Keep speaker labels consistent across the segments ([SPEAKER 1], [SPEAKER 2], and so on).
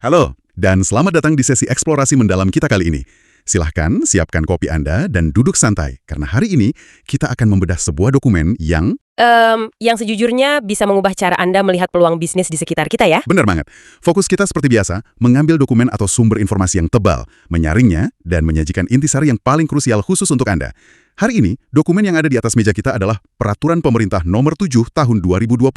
[SPEAKER 1] Halo, dan selamat datang di sesi eksplorasi mendalam kita kali ini. Silahkan siapkan kopi Anda dan duduk santai, karena hari ini kita akan membedah sebuah dokumen yang...
[SPEAKER 2] Yang sejujurnya bisa mengubah cara Anda melihat peluang bisnis di sekitar kita ya.
[SPEAKER 1] Benar banget. Fokus kita seperti biasa, mengambil dokumen atau sumber informasi yang tebal, menyaringnya, dan menyajikan intisari yang paling krusial khusus untuk Anda. Hari ini, dokumen yang ada di atas meja kita adalah Peraturan Pemerintah Nomor 7 Tahun 2021.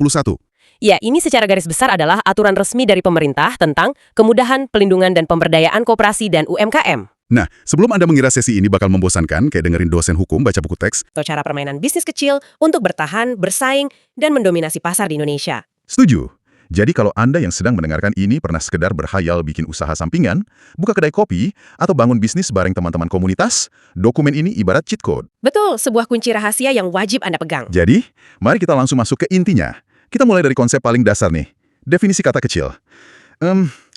[SPEAKER 2] Ya, ini secara garis besar adalah aturan resmi dari pemerintah tentang kemudahan, pelindungan, dan pemberdayaan koperasi dan UMKM.
[SPEAKER 1] Nah, sebelum Anda mengira sesi ini bakal membosankan, kayak dengerin dosen hukum baca buku teks,
[SPEAKER 2] Atau cara permainan bisnis kecil untuk bertahan, bersaing, dan mendominasi pasar di Indonesia.
[SPEAKER 3] Setuju. Jadi kalau Anda yang sedang mendengarkan ini pernah sekedar berhayal bikin usaha sampingan, buka kedai kopi, atau bangun bisnis bareng teman-teman komunitas, dokumen ini ibarat cheat code.
[SPEAKER 2] Betul, sebuah kunci rahasia yang wajib Anda pegang.
[SPEAKER 3] Jadi, mari kita langsung masuk ke intinya. Kita mulai dari konsep paling dasar nih, definisi kata kecil.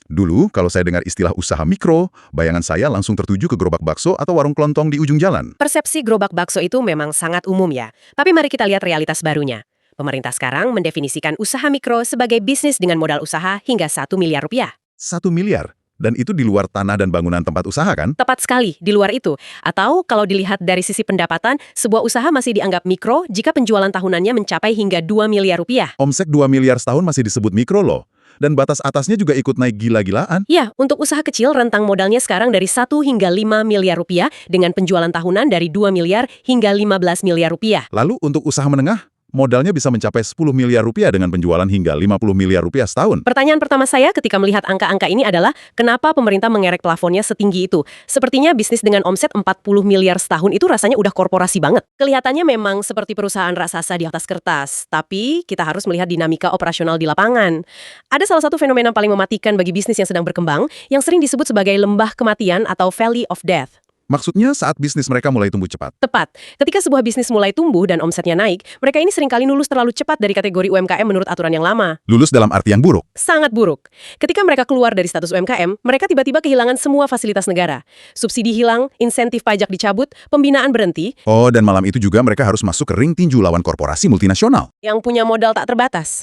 [SPEAKER 3] Dulu kalau saya dengar istilah usaha mikro, bayangan saya langsung tertuju ke gerobak bakso atau warung kelontong di ujung jalan.
[SPEAKER 2] Persepsi gerobak bakso itu memang sangat umum ya. Tapi mari kita lihat realitas barunya. Pemerintah sekarang mendefinisikan usaha mikro sebagai bisnis dengan modal usaha hingga 1 miliar rupiah.
[SPEAKER 3] 1 miliar. Dan itu di luar tanah dan bangunan tempat usaha kan?
[SPEAKER 2] Tepat sekali, di luar itu. Atau kalau dilihat dari sisi pendapatan, sebuah usaha masih dianggap mikro jika penjualan tahunannya mencapai hingga 2 miliar rupiah.
[SPEAKER 3] Omset 2 miliar setahun masih disebut mikro loh. Dan batas atasnya juga ikut naik gila-gilaan.
[SPEAKER 2] Ya, untuk usaha kecil rentang modalnya sekarang dari 1 hingga 5 miliar rupiah dengan penjualan tahunan dari 2 miliar hingga 15 miliar rupiah.
[SPEAKER 3] Lalu untuk usaha menengah, modalnya bisa mencapai 10 miliar rupiah dengan penjualan hingga 50 miliar rupiah setahun.
[SPEAKER 2] Pertanyaan pertama saya ketika melihat angka-angka ini adalah kenapa pemerintah mengerek plafonnya setinggi itu? Sepertinya bisnis dengan omset 40 miliar setahun itu rasanya udah korporasi banget. Kelihatannya memang seperti perusahaan raksasa di atas kertas, tapi kita harus melihat dinamika operasional di lapangan. Ada salah satu fenomena paling mematikan bagi bisnis yang sedang berkembang yang sering disebut sebagai lembah kematian atau Valley of Death.
[SPEAKER 3] Maksudnya saat bisnis mereka mulai tumbuh cepat.
[SPEAKER 2] Tepat. Ketika sebuah bisnis mulai tumbuh dan omsetnya naik, mereka ini seringkali lulus terlalu cepat dari kategori UMKM menurut aturan yang lama.
[SPEAKER 3] Lulus dalam arti yang buruk.
[SPEAKER 2] Sangat buruk. Ketika mereka keluar dari status UMKM, mereka tiba-tiba kehilangan semua fasilitas negara. Subsidi hilang, insentif pajak dicabut, pembinaan berhenti,
[SPEAKER 3] Oh, dan malam itu juga mereka harus masuk ke ring tinju lawan korporasi multinasional.
[SPEAKER 2] yang punya modal tak terbatas.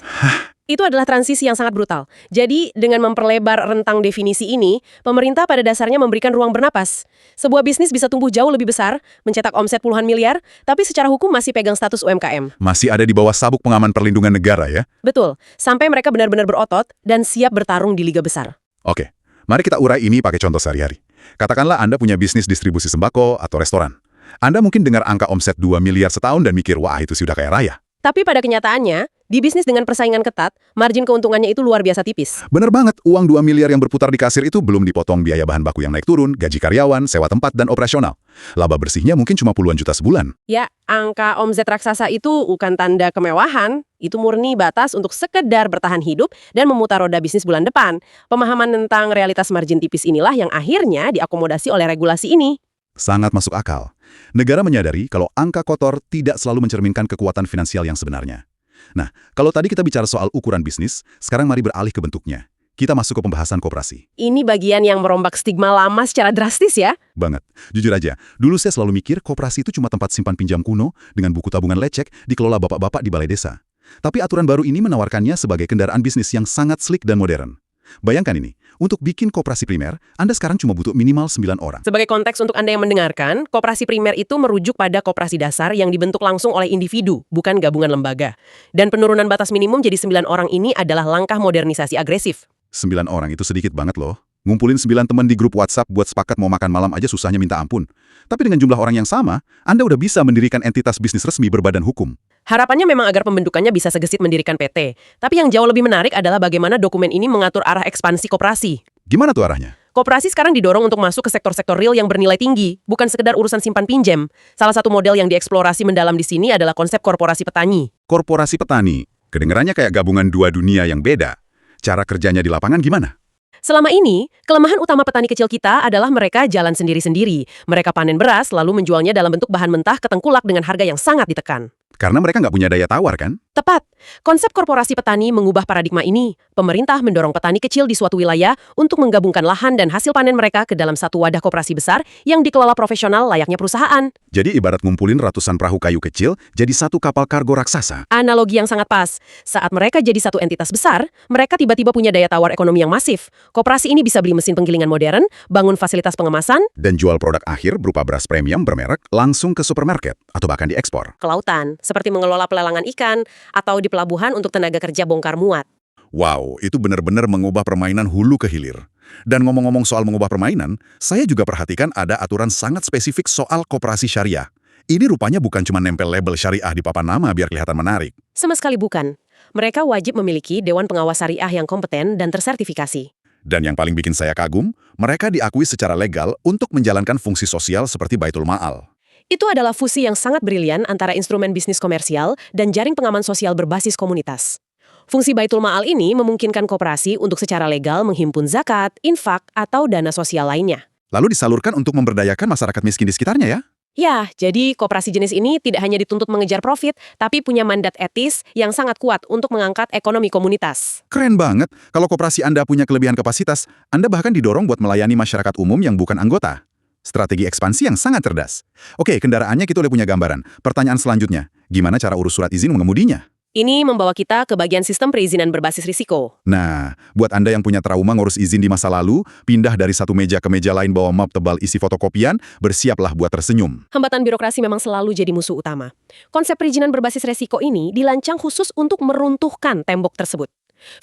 [SPEAKER 2] Itu adalah transisi yang sangat brutal. Jadi, dengan memperlebar rentang definisi ini, pemerintah pada dasarnya memberikan ruang bernapas. Sebuah bisnis bisa tumbuh jauh lebih besar, mencetak omset puluhan miliar, tapi secara hukum masih pegang status UMKM.
[SPEAKER 3] Masih ada di bawah sabuk pengaman perlindungan negara ya.
[SPEAKER 2] Betul, sampai mereka benar-benar berotot dan siap bertarung di liga besar.
[SPEAKER 3] Oke, mari kita urai ini pakai contoh sehari-hari. Katakanlah Anda punya bisnis distribusi sembako atau restoran. Anda mungkin dengar angka omset 2 miliar setahun dan mikir, wah itu sudah kaya raya.
[SPEAKER 2] Tapi pada kenyataannya, di bisnis dengan persaingan ketat, margin keuntungannya itu luar biasa tipis.
[SPEAKER 3] Bener banget, uang 2 miliar yang berputar di kasir itu belum dipotong biaya bahan baku yang naik turun, gaji karyawan, sewa tempat, dan operasional. Laba bersihnya mungkin cuma puluhan juta sebulan.
[SPEAKER 2] Ya, angka omset raksasa itu bukan tanda kemewahan, itu murni batas untuk sekedar bertahan hidup dan memutar roda bisnis bulan depan. Pemahaman tentang realitas margin tipis inilah yang akhirnya diakomodasi oleh regulasi ini.
[SPEAKER 3] Sangat masuk akal. Negara menyadari kalau angka kotor tidak selalu mencerminkan kekuatan finansial yang sebenarnya. Nah, kalau tadi kita bicara soal ukuran bisnis, sekarang mari beralih ke bentuknya. Kita masuk ke pembahasan koperasi.
[SPEAKER 2] Ini bagian yang merombak stigma lama secara drastis ya.
[SPEAKER 3] Banget. Jujur aja, dulu saya selalu mikir koperasi itu cuma tempat simpan pinjam kuno dengan buku tabungan lecek dikelola bapak-bapak di balai desa. Tapi aturan baru ini menawarkannya sebagai kendaraan bisnis yang sangat sleek dan modern. Bayangkan ini, untuk bikin koperasi primer, Anda sekarang cuma butuh minimal 9 orang.
[SPEAKER 2] Sebagai konteks untuk Anda yang mendengarkan, koperasi primer itu merujuk pada koperasi dasar yang dibentuk langsung oleh individu, bukan gabungan lembaga. Dan penurunan batas minimum jadi 9 orang ini adalah langkah modernisasi agresif.
[SPEAKER 3] 9 orang itu sedikit banget loh. Ngumpulin 9 teman di grup WhatsApp buat sepakat mau makan malam aja susahnya minta ampun. Tapi dengan jumlah orang yang sama, Anda udah bisa mendirikan entitas bisnis resmi berbadan hukum.
[SPEAKER 2] Harapannya memang agar pembentukannya bisa segesit mendirikan PT. Tapi yang jauh lebih menarik adalah bagaimana dokumen ini mengatur arah ekspansi koperasi.
[SPEAKER 3] Gimana tuh arahnya?
[SPEAKER 2] Koperasi sekarang didorong untuk masuk ke sektor-sektor real yang bernilai tinggi, bukan sekedar urusan simpan pinjam. Salah satu model yang dieksplorasi mendalam di sini adalah konsep korporasi petani.
[SPEAKER 3] Korporasi petani. Kedengarannya kayak gabungan dua dunia yang beda. Cara kerjanya di lapangan gimana?
[SPEAKER 2] Selama ini, kelemahan utama petani kecil kita adalah mereka jalan sendiri-sendiri. Mereka panen beras lalu menjualnya dalam bentuk bahan mentah ke tengkulak dengan harga yang sangat ditekan.
[SPEAKER 3] Karena mereka nggak punya daya tawar kan?
[SPEAKER 2] Tepat. Konsep korporasi petani mengubah paradigma ini. Pemerintah mendorong petani kecil di suatu wilayah untuk menggabungkan lahan dan hasil panen mereka ke dalam satu wadah koperasi besar yang dikelola profesional layaknya perusahaan.
[SPEAKER 3] Jadi ibarat ngumpulin ratusan perahu kayu kecil jadi satu kapal kargo raksasa.
[SPEAKER 2] Analogi yang sangat pas. Saat mereka jadi satu entitas besar, mereka tiba-tiba punya daya tawar ekonomi yang masif. Koperasi ini bisa beli mesin penggilingan modern, bangun fasilitas pengemasan,
[SPEAKER 3] Dan jual produk akhir berupa beras premium bermerek langsung ke supermarket atau bahkan diekspor.
[SPEAKER 2] ke lautan, seperti mengelola pelelangan ikan, atau di pelabuhan untuk tenaga kerja bongkar muat.
[SPEAKER 3] Wow, itu benar-benar mengubah permainan hulu ke hilir. Dan ngomong-ngomong soal mengubah permainan, saya juga perhatikan ada aturan sangat spesifik soal koperasi syariah. Ini rupanya bukan cuma nempel label syariah di papan nama biar kelihatan menarik.
[SPEAKER 2] Sama sekali bukan. Mereka wajib memiliki Dewan Pengawas Syariah yang kompeten dan tersertifikasi.
[SPEAKER 3] Dan yang paling bikin saya kagum, mereka diakui secara legal untuk menjalankan fungsi sosial seperti Baitul Ma'al.
[SPEAKER 2] Itu adalah fusi yang sangat brilian antara instrumen bisnis komersial dan jaring pengaman sosial berbasis komunitas. Fungsi Baitul Ma'al ini memungkinkan koperasi untuk secara legal menghimpun zakat, infak, atau dana sosial lainnya.
[SPEAKER 3] Lalu disalurkan untuk memberdayakan masyarakat miskin di sekitarnya ya?
[SPEAKER 2] Ya, jadi koperasi jenis ini tidak hanya dituntut mengejar profit, tapi punya mandat etis yang sangat kuat untuk mengangkat ekonomi komunitas.
[SPEAKER 3] Keren banget. Kalau koperasi Anda punya kelebihan kapasitas, Anda bahkan didorong buat melayani masyarakat umum yang bukan anggota. Strategi ekspansi yang sangat cerdas. Oke, kendaraannya kita udah punya gambaran. Pertanyaan selanjutnya, gimana cara urus surat izin mengemudinya?
[SPEAKER 2] Ini membawa kita ke bagian sistem perizinan berbasis risiko.
[SPEAKER 3] Nah, buat Anda yang punya trauma ngurus izin di masa lalu, pindah dari satu meja ke meja lain bawa map tebal isi fotokopian, bersiaplah buat tersenyum.
[SPEAKER 2] Hambatan birokrasi memang selalu jadi musuh utama. Konsep perizinan berbasis risiko ini dirancang khusus untuk meruntuhkan tembok tersebut.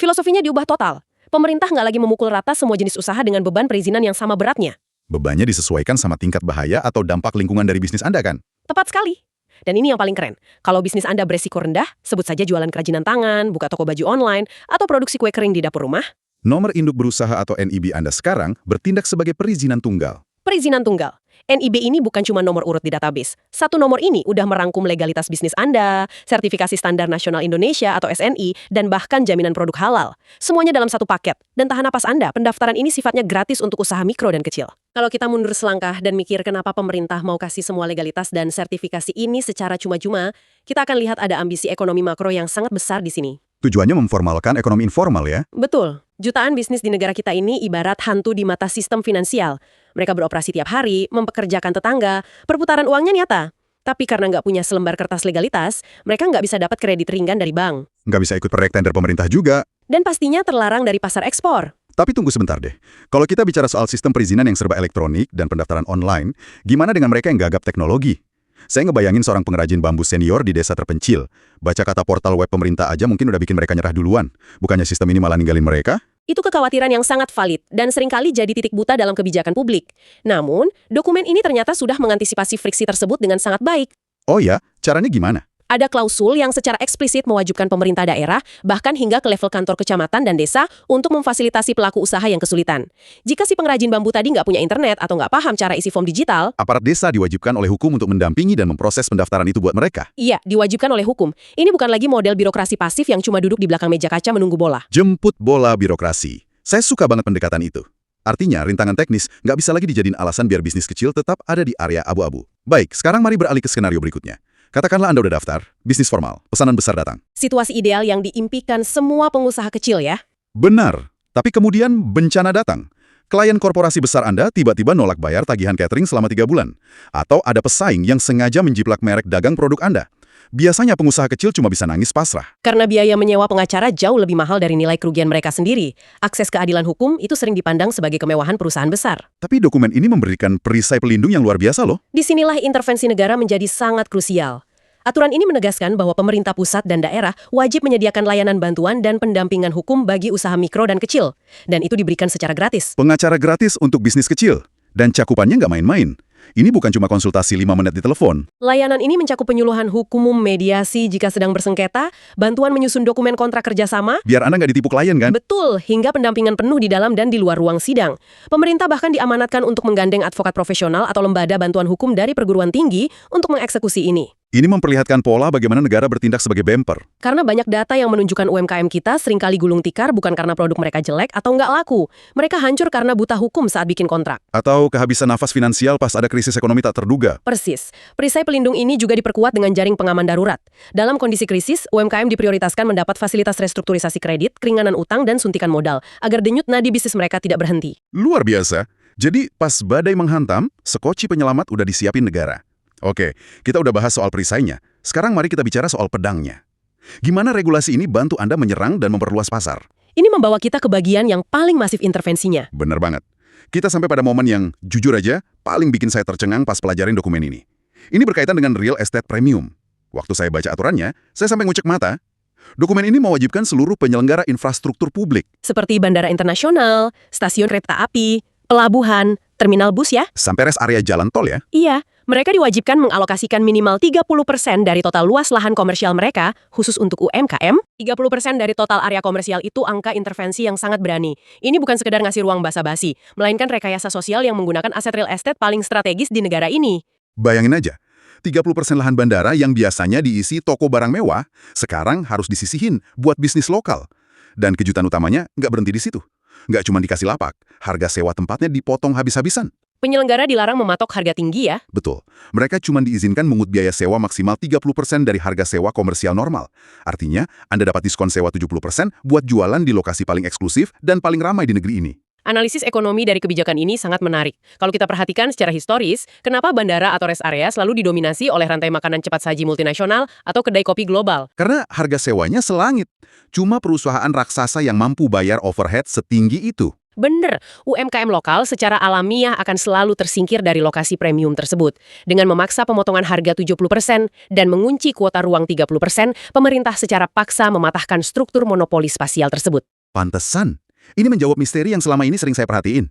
[SPEAKER 2] Filosofinya diubah total. Pemerintah nggak lagi memukul rata semua jenis usaha dengan beban perizinan yang sama beratnya.
[SPEAKER 3] Bebannya disesuaikan sama tingkat bahaya atau dampak lingkungan dari bisnis Anda kan?
[SPEAKER 2] Tepat sekali. Dan ini yang paling keren. Kalau bisnis Anda beresiko rendah, sebut saja jualan kerajinan tangan, buka toko baju online, atau produksi kue kering di dapur rumah.
[SPEAKER 3] Nomor induk berusaha atau NIB Anda sekarang bertindak sebagai perizinan tunggal.
[SPEAKER 2] Perizinan tunggal. NIB ini bukan cuma nomor urut di database. Satu nomor ini udah merangkum legalitas bisnis Anda, sertifikasi standar nasional Indonesia atau SNI, dan bahkan jaminan produk halal. Semuanya dalam satu paket. Dan tahan napas Anda, pendaftaran ini sifatnya gratis untuk usaha mikro dan kecil. Kalau kita mundur selangkah dan mikir kenapa pemerintah mau kasih semua legalitas dan sertifikasi ini secara cuma-cuma, kita akan lihat ada ambisi ekonomi makro yang sangat besar di sini.
[SPEAKER 3] Tujuannya memformalkan ekonomi informal ya?
[SPEAKER 2] Betul. Jutaan bisnis di negara kita ini ibarat hantu di mata sistem finansial. Mereka beroperasi tiap hari, mempekerjakan tetangga, perputaran uangnya nyata. Tapi karena nggak punya selembar kertas legalitas, mereka nggak bisa dapat kredit ringan dari bank.
[SPEAKER 3] Nggak bisa ikut proyek tender pemerintah juga.
[SPEAKER 2] Dan pastinya terlarang dari pasar ekspor.
[SPEAKER 3] Tapi tunggu sebentar deh. Kalau kita bicara soal sistem perizinan yang serba elektronik dan pendaftaran online, gimana dengan mereka yang gagap teknologi? Saya ngebayangin seorang pengrajin bambu senior di desa terpencil. Baca kata portal web pemerintah aja mungkin udah bikin mereka nyerah duluan. Bukannya sistem ini malah ninggalin mereka?
[SPEAKER 2] Itu kekhawatiran yang sangat valid dan seringkali jadi titik buta dalam kebijakan publik. Namun, dokumen ini ternyata sudah mengantisipasi friksi tersebut dengan sangat baik.
[SPEAKER 3] Oh ya, caranya gimana?
[SPEAKER 2] Ada klausul yang secara eksplisit mewajibkan pemerintah daerah, bahkan hingga ke level kantor kecamatan dan desa untuk memfasilitasi pelaku usaha yang kesulitan. Jika si pengrajin bambu tadi nggak punya internet atau nggak paham cara isi form digital,
[SPEAKER 3] Aparat desa diwajibkan oleh hukum untuk mendampingi dan memproses pendaftaran itu buat mereka.
[SPEAKER 2] iya, diwajibkan oleh hukum. Ini bukan lagi model birokrasi pasif yang cuma duduk di belakang meja kaca menunggu bola.
[SPEAKER 3] Jemput bola birokrasi. Saya suka banget pendekatan itu. Artinya, rintangan teknis nggak bisa lagi dijadiin alasan biar bisnis kecil tetap ada di area abu-abu. Baik, sekarang mari beralih ke skenario berikutnya. Katakanlah Anda udah daftar, bisnis formal, pesanan besar datang.
[SPEAKER 2] Situasi ideal yang diimpikan semua pengusaha kecil ya.
[SPEAKER 3] Benar, tapi kemudian bencana datang. Klien korporasi besar Anda tiba-tiba nolak bayar tagihan catering selama 3 bulan. Atau ada pesaing yang sengaja menjiplak merek dagang produk Anda. Biasanya pengusaha kecil cuma bisa nangis pasrah.
[SPEAKER 2] Karena biaya menyewa pengacara jauh lebih mahal dari nilai kerugian mereka sendiri. Akses keadilan hukum itu sering dipandang sebagai kemewahan perusahaan besar.
[SPEAKER 3] Tapi dokumen ini memberikan perisai pelindung yang luar biasa loh.
[SPEAKER 2] Disinilah intervensi negara menjadi sangat krusial. Aturan ini menegaskan bahwa pemerintah pusat dan daerah wajib menyediakan layanan bantuan dan pendampingan hukum bagi usaha mikro dan kecil. Dan itu diberikan secara gratis.
[SPEAKER 3] Pengacara gratis untuk bisnis kecil. Dan cakupannya nggak main-main. Ini bukan cuma konsultasi 5 menit di telepon.
[SPEAKER 2] Layanan ini mencakup penyuluhan hukum, mediasi jika sedang bersengketa, bantuan menyusun dokumen kontrak kerjasama,
[SPEAKER 3] Biar Anda nggak ditipu klien kan?
[SPEAKER 2] betul, hingga pendampingan penuh di dalam dan di luar ruang sidang. Pemerintah bahkan diamanatkan untuk menggandeng advokat profesional atau lembaga bantuan hukum dari perguruan tinggi untuk mengeksekusi ini.
[SPEAKER 3] Ini memperlihatkan pola bagaimana negara bertindak sebagai bumper.
[SPEAKER 2] Karena banyak data yang menunjukkan UMKM kita seringkali gulung tikar bukan karena produk mereka jelek atau nggak laku. Mereka hancur karena buta hukum saat bikin kontrak.
[SPEAKER 3] Atau kehabisan nafas finansial pas ada krisis ekonomi tak terduga.
[SPEAKER 2] Persis. Perisai pelindung ini juga diperkuat dengan jaring pengaman darurat. Dalam kondisi krisis, UMKM diprioritaskan mendapat fasilitas restrukturisasi kredit, keringanan utang, dan suntikan modal, agar denyut nadi bisnis mereka tidak berhenti.
[SPEAKER 3] Luar biasa. Jadi pas badai menghantam, sekoci penyelamat udah disiapin negara. Oke, kita udah bahas soal perisainya. Sekarang mari kita bicara soal pedangnya. Gimana regulasi ini bantu Anda menyerang dan memperluas pasar?
[SPEAKER 2] Ini membawa kita ke bagian yang paling masif intervensinya.
[SPEAKER 3] Bener banget. Kita sampai pada momen yang, jujur aja, paling bikin saya tercengang pas pelajarin dokumen ini. Ini berkaitan dengan real estate premium. Waktu saya baca aturannya, saya sampai ngucek mata. Dokumen ini mewajibkan seluruh penyelenggara infrastruktur publik.
[SPEAKER 2] Seperti bandara internasional, stasiun kereta api, pelabuhan, terminal bus ya.
[SPEAKER 3] Sampai rest area jalan tol ya.
[SPEAKER 2] Iya, mereka diwajibkan mengalokasikan minimal 30% dari total luas lahan komersial mereka, khusus untuk UMKM. 30% dari total area komersial itu angka intervensi yang sangat berani. Ini bukan sekedar ngasih ruang basa-basi, melainkan rekayasa sosial yang menggunakan aset real estate paling strategis di negara ini.
[SPEAKER 3] Bayangin aja, 30% lahan bandara yang biasanya diisi toko barang mewah, sekarang harus disisihin buat bisnis lokal. Dan kejutan utamanya nggak berhenti di situ. Nggak cuma dikasih lapak, harga sewa tempatnya dipotong habis-habisan.
[SPEAKER 2] Penyelenggara dilarang mematok harga tinggi ya.
[SPEAKER 3] Betul, mereka cuma diizinkan mengut biaya sewa maksimal 30% dari harga sewa komersial normal. Artinya, Anda dapat diskon sewa 70% buat jualan di lokasi paling eksklusif dan paling ramai di negeri ini.
[SPEAKER 2] Analisis ekonomi dari kebijakan ini sangat menarik. Kalau kita perhatikan secara historis, kenapa bandara atau rest area selalu didominasi oleh rantai makanan cepat saji multinasional atau kedai kopi global?
[SPEAKER 3] Karena harga sewanya selangit. Cuma perusahaan raksasa yang mampu bayar overhead setinggi itu.
[SPEAKER 2] Bener, UMKM lokal secara alamiah akan selalu tersingkir dari lokasi premium tersebut. Dengan memaksa pemotongan harga 70% dan mengunci kuota ruang 30%, pemerintah secara paksa mematahkan struktur monopoli spasial tersebut.
[SPEAKER 3] Pantesan. Ini menjawab misteri yang selama ini sering saya perhatiin.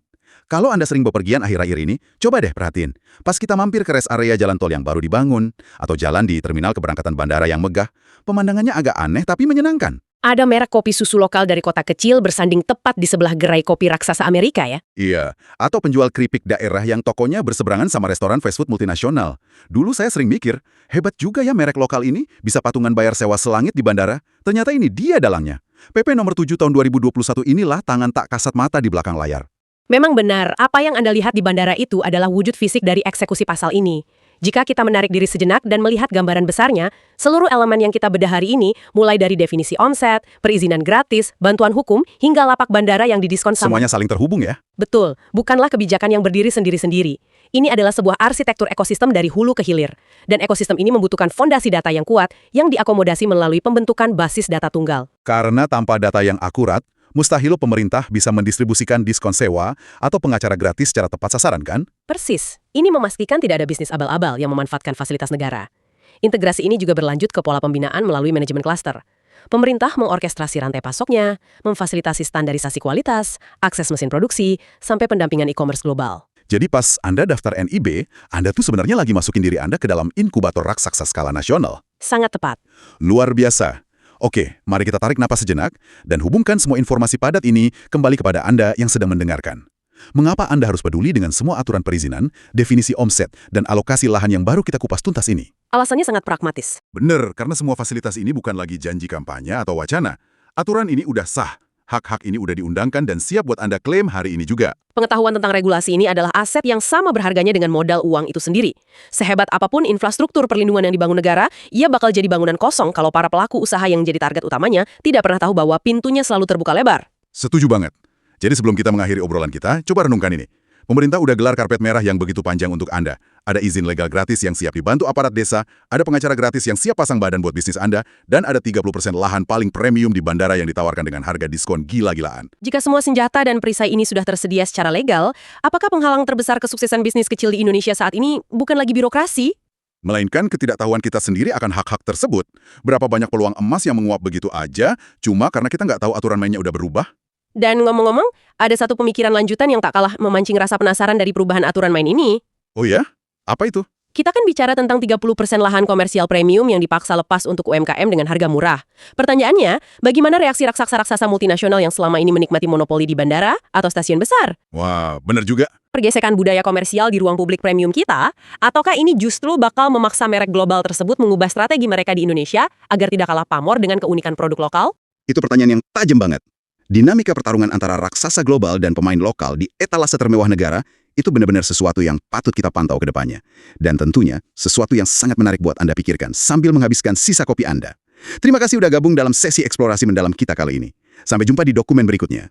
[SPEAKER 3] Kalau Anda sering bepergian akhir-akhir ini, coba deh perhatiin. Pas kita mampir ke rest area jalan tol yang baru dibangun, atau jalan di terminal keberangkatan bandara yang megah, pemandangannya agak aneh tapi menyenangkan.
[SPEAKER 2] Ada merek kopi susu lokal dari kota kecil bersanding tepat di sebelah gerai kopi raksasa Amerika ya.
[SPEAKER 3] Iya, atau penjual keripik daerah yang tokonya berseberangan sama restoran fast food multinasional. Dulu saya sering mikir, hebat juga ya merek lokal ini bisa patungan bayar sewa selangit di bandara. Ternyata ini dia dalangnya. PP nomor 7 tahun 2021 inilah tangan tak kasat mata di belakang layar.
[SPEAKER 2] Memang benar, apa yang Anda lihat di bandara itu adalah wujud fisik dari eksekusi pasal ini. Jika kita menarik diri sejenak dan melihat gambaran besarnya, seluruh elemen yang kita bedah hari ini, mulai dari definisi omset, perizinan gratis, bantuan hukum, hingga lapak bandara yang didiskon sama.
[SPEAKER 3] Semuanya saling terhubung ya?
[SPEAKER 2] Betul, bukanlah kebijakan yang berdiri sendiri-sendiri. Ini adalah sebuah arsitektur ekosistem dari hulu ke hilir. Dan ekosistem ini membutuhkan fondasi data yang kuat yang diakomodasi melalui pembentukan basis data tunggal.
[SPEAKER 3] Karena tanpa data yang akurat, mustahil pemerintah bisa mendistribusikan diskon sewa atau pengacara gratis secara tepat sasaran kan?
[SPEAKER 2] Persis. Ini memastikan tidak ada bisnis abal-abal yang memanfaatkan fasilitas negara. Integrasi ini juga berlanjut ke pola pembinaan melalui manajemen klaster. Pemerintah mengorkestrasi rantai pasoknya, memfasilitasi standarisasi kualitas, akses mesin produksi, sampai pendampingan e-commerce global.
[SPEAKER 3] Jadi pas Anda daftar NIB, Anda tuh sebenarnya lagi masukin diri Anda ke dalam inkubator raksasa skala nasional.
[SPEAKER 2] Sangat tepat.
[SPEAKER 3] Luar biasa. Oke, mari kita tarik napas sejenak dan hubungkan semua informasi padat ini kembali kepada Anda yang sedang mendengarkan. Mengapa Anda harus peduli dengan semua aturan perizinan, definisi omset, dan alokasi lahan yang baru kita kupas tuntas ini?
[SPEAKER 2] Alasannya sangat pragmatis.
[SPEAKER 3] Bener, karena semua fasilitas ini bukan lagi janji kampanye atau wacana. Aturan ini udah sah. Hak-hak ini udah diundangkan dan siap buat Anda klaim hari ini juga.
[SPEAKER 2] Pengetahuan tentang regulasi ini adalah aset yang sama berharganya dengan modal uang itu sendiri. Sehebat apapun infrastruktur perlindungan yang dibangun negara, ia bakal jadi bangunan kosong kalau para pelaku usaha yang jadi target utamanya tidak pernah tahu bahwa pintunya selalu terbuka lebar.
[SPEAKER 3] Setuju banget. Jadi sebelum kita mengakhiri obrolan kita, coba renungkan ini. Pemerintah udah gelar karpet merah yang begitu panjang untuk Anda. Ada izin legal gratis yang siap dibantu aparat desa, ada pengacara gratis yang siap pasang badan buat bisnis Anda, dan ada 30% lahan paling premium di bandara yang ditawarkan dengan harga diskon gila-gilaan.
[SPEAKER 2] Jika semua senjata dan perisai ini sudah tersedia secara legal, apakah penghalang terbesar kesuksesan bisnis kecil di Indonesia saat ini bukan lagi birokrasi?
[SPEAKER 3] Melainkan ketidaktahuan kita sendiri akan hak-hak tersebut. Berapa banyak peluang emas yang menguap begitu aja, cuma karena kita nggak tahu aturan mainnya udah berubah?
[SPEAKER 2] Dan ngomong-ngomong, ada satu pemikiran lanjutan yang tak kalah memancing rasa penasaran dari perubahan aturan main ini.
[SPEAKER 3] Oh ya? Apa itu?
[SPEAKER 2] Kita kan bicara tentang 30% lahan komersial premium yang dipaksa lepas untuk UMKM dengan harga murah. Pertanyaannya, bagaimana reaksi raksasa-raksasa multinasional yang selama ini menikmati monopoli di bandara atau stasiun besar?
[SPEAKER 1] Wah, bener juga.
[SPEAKER 2] Pergesekan budaya komersial di ruang publik premium kita, ataukah ini justru bakal memaksa merek global tersebut mengubah strategi mereka di Indonesia agar tidak kalah pamor dengan keunikan produk lokal?
[SPEAKER 3] Itu pertanyaan yang tajam banget. Dinamika pertarungan antara raksasa global dan pemain lokal di etalase termewah negara itu benar-benar sesuatu yang patut kita pantau ke depannya. Dan tentunya, sesuatu yang sangat menarik buat Anda pikirkan sambil menghabiskan sisa kopi Anda. Terima kasih udah gabung dalam sesi eksplorasi mendalam kita kali ini. Sampai jumpa di dokumen berikutnya.